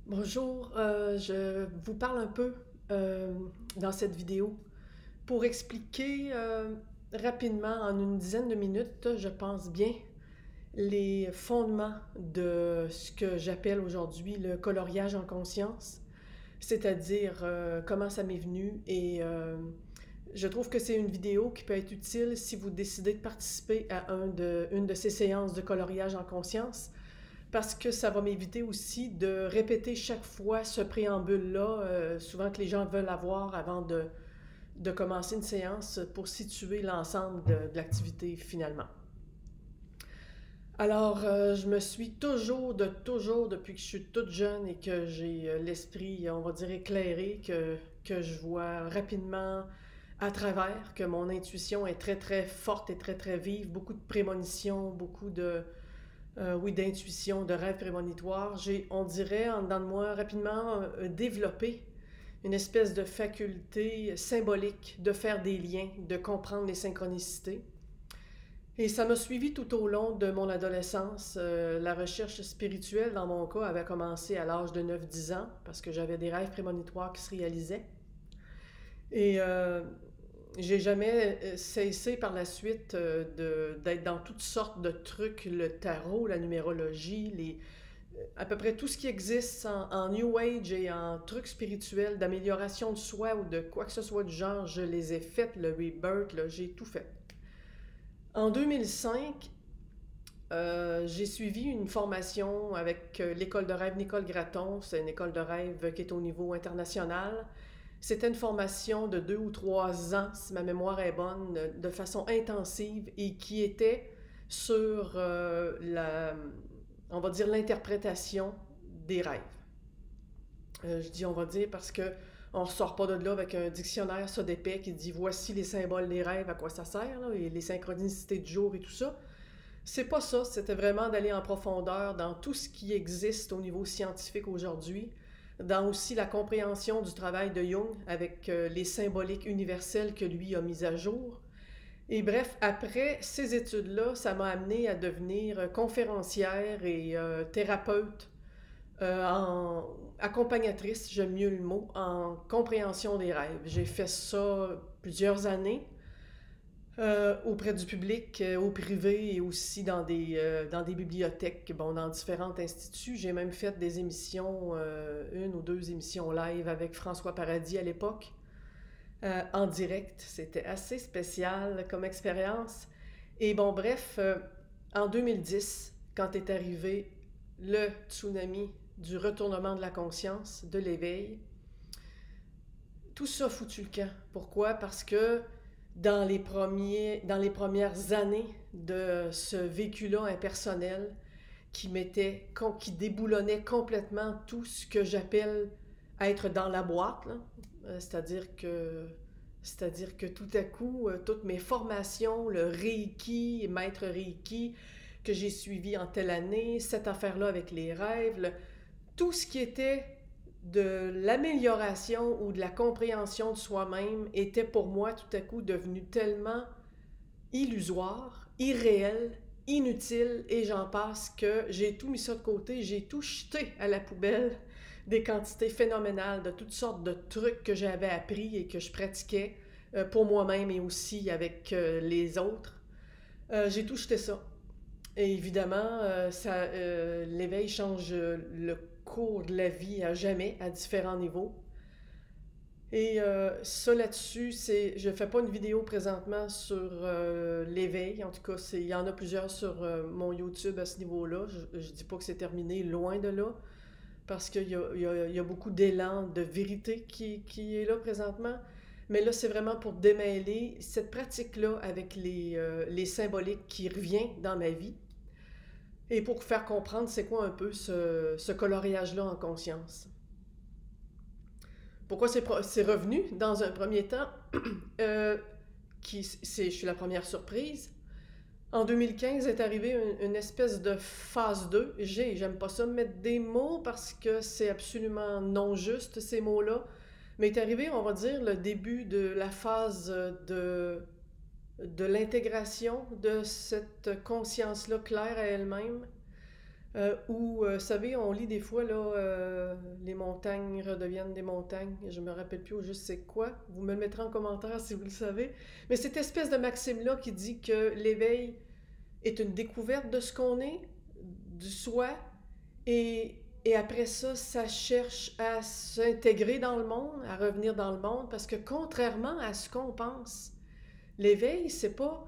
Bonjour, je vous parle un peu euh, dans cette vidéo pour expliquer rapidement, en une dizaine de minutes, je pense bien, les fondements de ce que j'appelle aujourd'hui le coloriage en conscience, c'est-à-dire comment ça m'est venu et je trouve que c'est une vidéo qui peut être utile si vous décidez de participer à une de ces séances de coloriage en conscience parce que ça va m'éviter aussi de répéter chaque fois ce préambule-là, souvent que les gens veulent avoir avant de commencer une séance pour situer l'ensemble de l'activité finalement. Alors, je me suis toujours, depuis que je suis toute jeune et que j'ai l'esprit, on va dire, éclairé, que je vois rapidement à travers, que mon intuition est très, très forte et très, très vive, beaucoup de prémonitions, beaucoup de, oui, d'intuition, de rêves prémonitoires. J'ai, on dirait, en dedans de moi, rapidement développé une espèce de faculté symbolique de faire des liens, de comprendre les synchronicités. Et ça m'a suivi tout au long de mon adolescence. La recherche spirituelle, dans mon cas, avait commencé à l'âge de 9 10 ans, parce que j'avais des rêves prémonitoires qui se réalisaient. Et j'ai jamais cessé par la suite d'être dans toutes sortes de trucs, le tarot, la numérologie, à peu près tout ce qui existe en New Age et en trucs spirituels, d'amélioration de soi ou de quoi que ce soit du genre, je les ai faites, le rebirth, là, j'ai tout fait. En 2005, j'ai suivi une formation avec l'école de rêve Nicole Gratton. C'est une école de rêve qui est au niveau international. C'était une formation de 2 ou 3 ans, si ma mémoire est bonne, de façon intensive et qui était sur on va dire, l'interprétation des rêves. Je dis on va dire parce que on ne sort pas de là avec un dictionnaire ça d'épais qui dit voici les symboles des rêves, à quoi ça sert, là, et les synchronicités du jour et tout ça. C'est pas ça, c'était vraiment d'aller en profondeur dans tout ce qui existe au niveau scientifique aujourd'hui, dans aussi la compréhension du travail de Jung avec les symboliques universelles que lui a mises à jour. Et bref, après ces études-là, ça m'a amené à devenir conférencière et thérapeute, en accompagnatrice, j'aime mieux le mot, en compréhension des rêves. J'ai fait ça plusieurs années auprès du public, au privé et aussi dans des bibliothèques, bon, dans différents instituts. J'ai même fait des émissions, une ou deux émissions live avec François Paradis à l'époque, en direct. C'était assez spécial comme expérience. Et bon, bref, en 2010, quand est arrivé le tsunami du retournement de la conscience, de l'éveil, tout ça a foutu le camp. Pourquoi? Parce que dans les premières années de ce vécu-là impersonnel qui déboulonnait complètement tout ce que j'appelle être dans la boîte, là. C'est-à-dire que tout à coup, toutes mes formations, le Reiki, maître Reiki, que j'ai suivi en telle année, cette affaire-là avec les rêves, tout ce qui était de l'amélioration ou de la compréhension de soi-même était pour moi tout à coup devenu tellement illusoire, irréel, inutile et j'en passe que j'ai tout mis ça de côté, j'ai tout jeté à la poubelle des quantités phénoménales de toutes sortes de trucs que j'avais appris et que je pratiquais pour moi-même et aussi avec les autres. J'ai tout jeté ça. Et évidemment, l'éveil change le cours de la vie à jamais, à différents niveaux. Et ça là-dessus, je fais pas une vidéo présentement sur l'éveil. En tout cas, il y en a plusieurs sur mon YouTube à ce niveau-là. Je dis pas que c'est terminé, loin de là, parce qu'il y a beaucoup d'élan de vérité qui est là présentement. Mais là, c'est vraiment pour démêler cette pratique-là avec les symboliques qui revient dans ma vie et pour faire comprendre c'est quoi un peu ce coloriage-là en conscience. Pourquoi c'est revenu dans un premier temps? euh, je suis la première surprise. En 2015 est arrivée une espèce de phase 2. J'aime pas ça mettre des mots parce que c'est absolument non juste ces mots-là. Mais est arrivé, on va dire, le début de la phase de l'intégration de cette conscience-là claire à elle-même, Vous savez, on lit des fois, là, les montagnes redeviennent des montagnes. Je me rappelle plus au juste c'est quoi. Vous me le mettrez en commentaire si vous le savez. Mais cette espèce de maxime-là qui dit que l'éveil est une découverte de ce qu'on est, du soi, et après ça, ça cherche à s'intégrer dans le monde, à revenir dans le monde, parce que contrairement à ce qu'on pense, l'éveil, c'est pas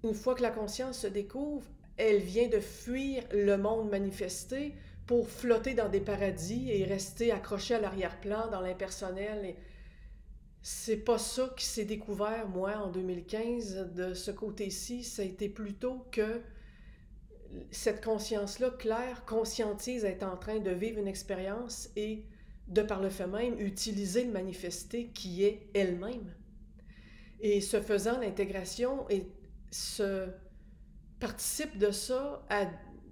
une fois que la conscience se découvre, elle vient de fuir le monde manifesté pour flotter dans des paradis et rester accrochée à l'arrière-plan dans l'impersonnel. Et c'est pas ça qui s'est découvert, moi, en 2015. De ce côté-ci, ça a été plutôt que cette conscience-là, claire, conscientise être en train de vivre une expérience et, de par le fait même, utiliser le manifesté qui est elle-même. Et ce faisant, l'intégration se participe de ça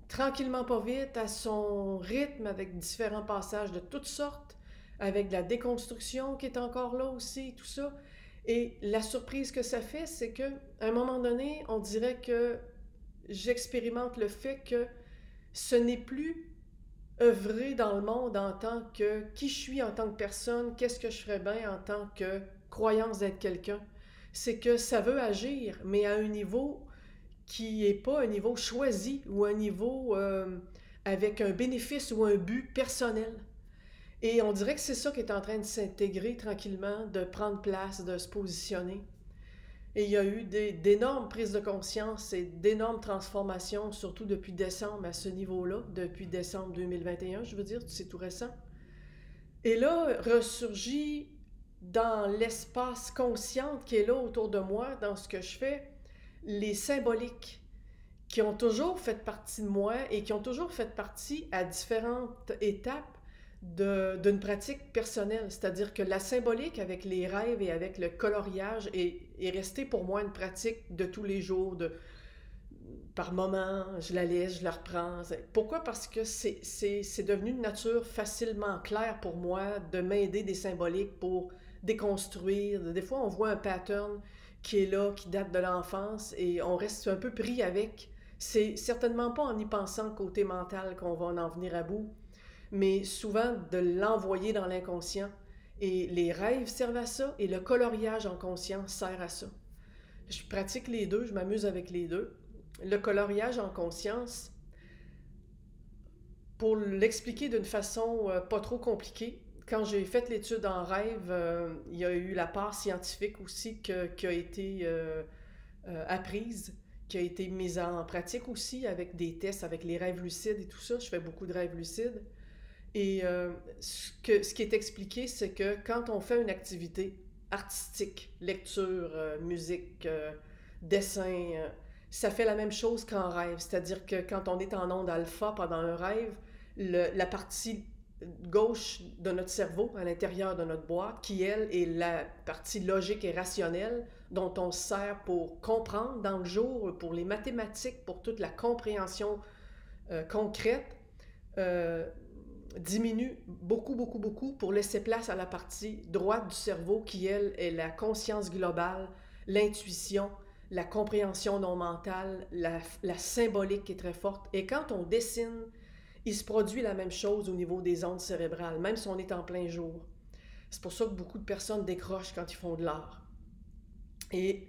tranquillement pas vite, à son rythme, avec différents passages de toutes sortes, avec de la déconstruction qui est encore là aussi, tout ça. Et la surprise que ça fait, c'est qu'à un moment donné, on dirait que j'expérimente le fait que ce n'est plus œuvrer dans le monde en tant que qui je suis en tant que personne, qu'est-ce que je ferais bien en tant que croyance d'être quelqu'un. C'est que ça veut agir, mais à un niveau qui n'est pas un niveau choisi ou un niveau avec un bénéfice ou un but personnel. Et on dirait que c'est ça qui est en train de s'intégrer tranquillement, de prendre place, de se positionner. Et il y a eu d'énormes prises de conscience et d'énormes transformations, surtout depuis décembre à ce niveau-là, depuis décembre 2021, je veux dire, c'est tout récent. Et là, ressurgit dans l'espace conscient qui est là autour de moi, dans ce que je fais, les symboliques qui ont toujours fait partie de moi et qui ont toujours fait partie à différentes étapes d'une pratique personnelle. C'est-à-dire que la symbolique avec les rêves et avec le coloriage est restée pour moi une pratique de tous les jours, par moment, je la laisse, je la reprends. Pourquoi? Parce que c'est devenu une nature facilement claire pour moi de m'aider des symboliques pour déconstruire. Des fois, on voit un pattern qui est là, qui date de l'enfance, et on reste un peu pris avec. C'est certainement pas en y pensant côté mental qu'on va en venir à bout, mais souvent de l'envoyer dans l'inconscient. Et les rêves servent à ça, et le coloriage en conscience sert à ça. Je pratique les deux, je m'amuse avec les deux. Le coloriage en conscience, pour l'expliquer d'une façon pas trop compliquée, quand j'ai fait l'étude en rêve, il y a eu la part scientifique aussi qui a été apprise, qui a été mise en pratique aussi avec des tests, avec les rêves lucides et tout ça. Je fais beaucoup de rêves lucides. Et ce qui est expliqué, c'est que quand on fait une activité artistique, lecture, musique, dessin, ça fait la même chose qu'en rêve. C'est-à-dire que quand on est en onde alpha pendant un rêve, la partie gauche de notre cerveau, à l'intérieur de notre boîte, qui, elle, est la partie logique et rationnelle dont on se sert pour comprendre dans le jour, pour les mathématiques, pour toute la compréhension concrète, diminue beaucoup, beaucoup, beaucoup pour laisser place à la partie droite du cerveau qui, elle, est la conscience globale, l'intuition, la compréhension non mentale, la symbolique qui est très forte. Et quand on dessine, il se produit la même chose au niveau des ondes cérébrales, même si on est en plein jour. C'est pour ça que beaucoup de personnes décrochent quand ils font de l'art. Et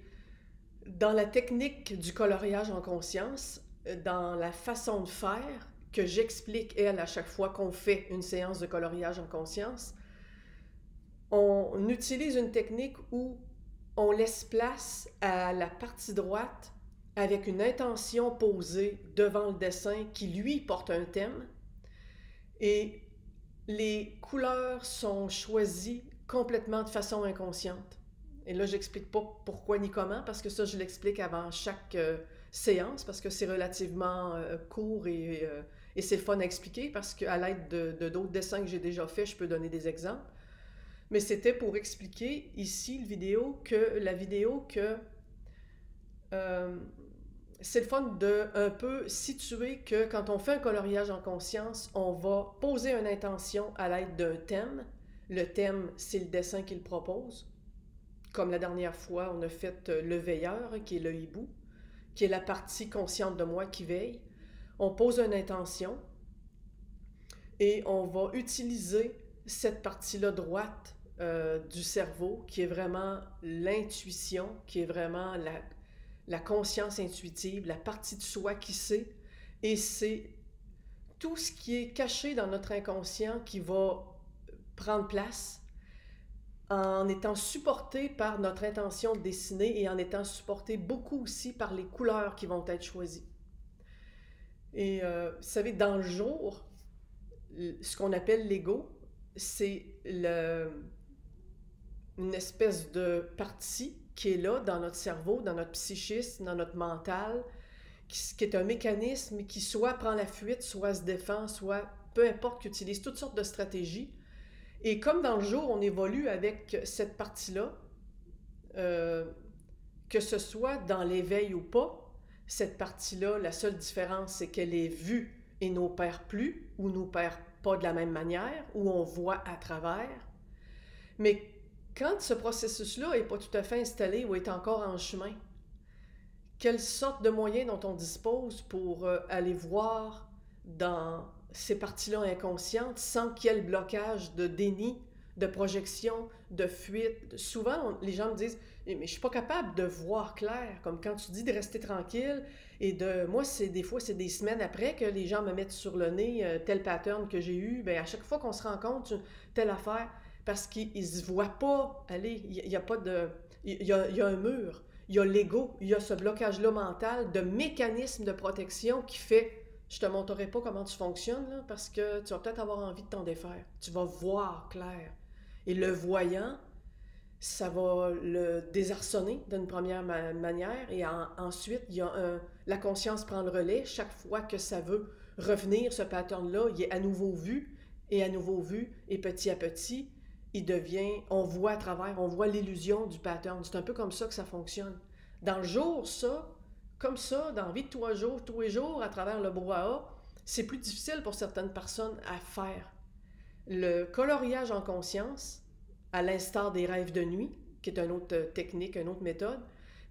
dans la technique du coloriage en conscience, dans la façon de faire que j'explique, elle, à chaque fois qu'on fait une séance de coloriage en conscience, on utilise une technique où on laisse place à la partie droite avec une intention posée devant le dessin qui, lui, porte un thème. Et les couleurs sont choisies complètement de façon inconsciente. Et là, j'explique pas pourquoi ni comment, parce que ça, je l'explique avant chaque séance, parce que c'est relativement court et c'est le fun à expliquer, parce qu'à l'aide de d'autres dessins que j'ai déjà faits, je peux donner des exemples. Mais c'était pour expliquer ici la vidéo que c'est le fun de un peu situer que quand on fait un coloriage en conscience, on va poser une intention à l'aide d'un thème. Le thème, c'est le dessin qu'il propose. Comme la dernière fois, on a fait le veilleur, qui est le hibou, qui est la partie consciente de moi qui veille. on pose une intention et on va utiliser cette partie-là droite du cerveau, qui est vraiment l'intuition, qui est vraiment la conscience intuitive, la partie de soi qui sait, et c'est tout ce qui est caché dans notre inconscient qui va prendre place en étant supporté par notre intention de dessiner et en étant supporté beaucoup aussi par les couleurs qui vont être choisies. Et vous savez, dans le jour, ce qu'on appelle l'ego, c'est une espèce de partie qui est là dans notre cerveau, dans notre psychisme, dans notre mental, qui est un mécanisme qui soit prend la fuite, soit se défend, soit peu importe, qui utilise toutes sortes de stratégies. Et comme dans le jour, on évolue avec cette partie-là, que ce soit dans l'éveil ou pas, cette partie-là, la seule différence, c'est qu'elle est vue et n'opère plus, ou n'opère pas de la même manière, ou on voit à travers. Mais quand ce processus-là n'est pas tout à fait installé ou est encore en chemin, quelle sorte de moyens dont on dispose pour aller voir dans ces parties-là inconscientes sans qu'il y ait le blocage de déni, de projection, de fuite. Souvent, les gens me disent « Mais je suis pas capable de voir clair », comme quand tu dis de rester tranquille. Et moi, des fois, c'est des semaines après que les gens me mettent sur le nez tel pattern que j'ai eu. Bien, à chaque fois qu'on se rend compte, telle affaire, parce qu'ils ne se voient pas. Allez, il y a pas de... Il y a un mur. Il y a l'ego, il y a ce blocage-là mental de mécanisme de protection qui fait « Je te montrerai pas comment tu fonctionnes, là, parce que tu vas peut-être avoir envie de t'en défaire. Tu vas voir clair. » Et le voyant, ça va le désarçonner d'une première manière. Et ensuite, la conscience prend le relais. Chaque fois que ça veut revenir, ce pattern-là, il est à nouveau vu, et petit à petit, on voit à travers, on voit l'illusion du pattern. C'est un peu comme ça que ça fonctionne. Dans le jour, comme ça, dans la vie de tous les jours, à travers le brouhaha, c'est plus difficile pour certaines personnes à faire. Le coloriage en conscience, à l'instar des rêves de nuit, qui est une autre technique, une autre méthode,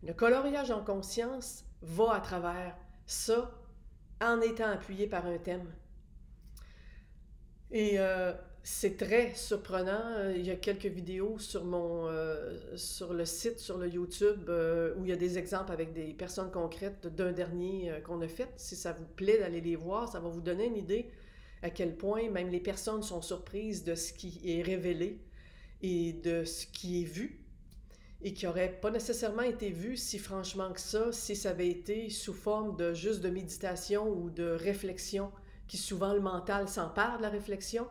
le coloriage en conscience va à travers ça en étant appuyé par un thème. Et c'est très surprenant. Il y a quelques vidéos sur le site, sur le YouTube, où il y a des exemples avec des personnes concrètes d'un dernier qu'on a fait. Si ça vous plaît d'aller les voir, ça va vous donner une idée à quel point même les personnes sont surprises de ce qui est révélé et de ce qui est vu, et qui n'aurait pas nécessairement été vu si franchement que ça, si ça avait été sous forme de juste de méditation ou de réflexion, qui souvent le mental s'empare de la réflexion,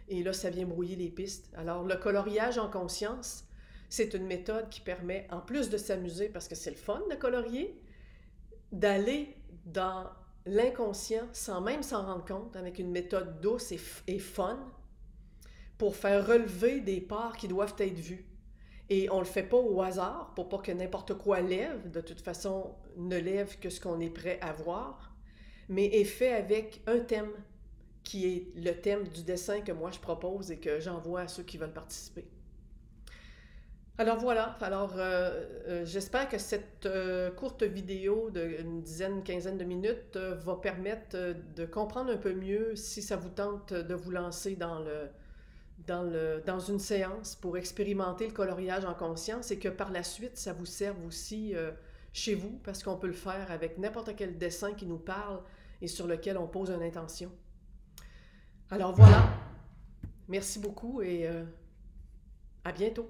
et là ça vient brouiller les pistes. Alors le coloriage en conscience, c'est une méthode qui permet, en plus de s'amuser, parce que c'est le fun de colorier, d'aller dans l'inconscient sans même s'en rendre compte, avec une méthode douce et fun, pour faire relever des parts qui doivent être vues. Et on ne le fait pas au hasard, pour pas que n'importe quoi lève. De toute façon, ne lève que ce qu'on est prêt à voir, mais est fait avec un thème, qui est le thème du dessin que moi je propose et que j'envoie à ceux qui veulent participer. Alors voilà, j'espère que cette courte vidéo d'une dizaine, quinzaine de minutes va permettre de comprendre un peu mieux si ça vous tente de vous lancer dans une séance pour expérimenter le coloriage en conscience, et que par la suite, ça vous serve aussi chez vous, parce qu'on peut le faire avec n'importe quel dessin qui nous parle et sur lequel on pose une intention. Alors voilà, merci beaucoup et à bientôt.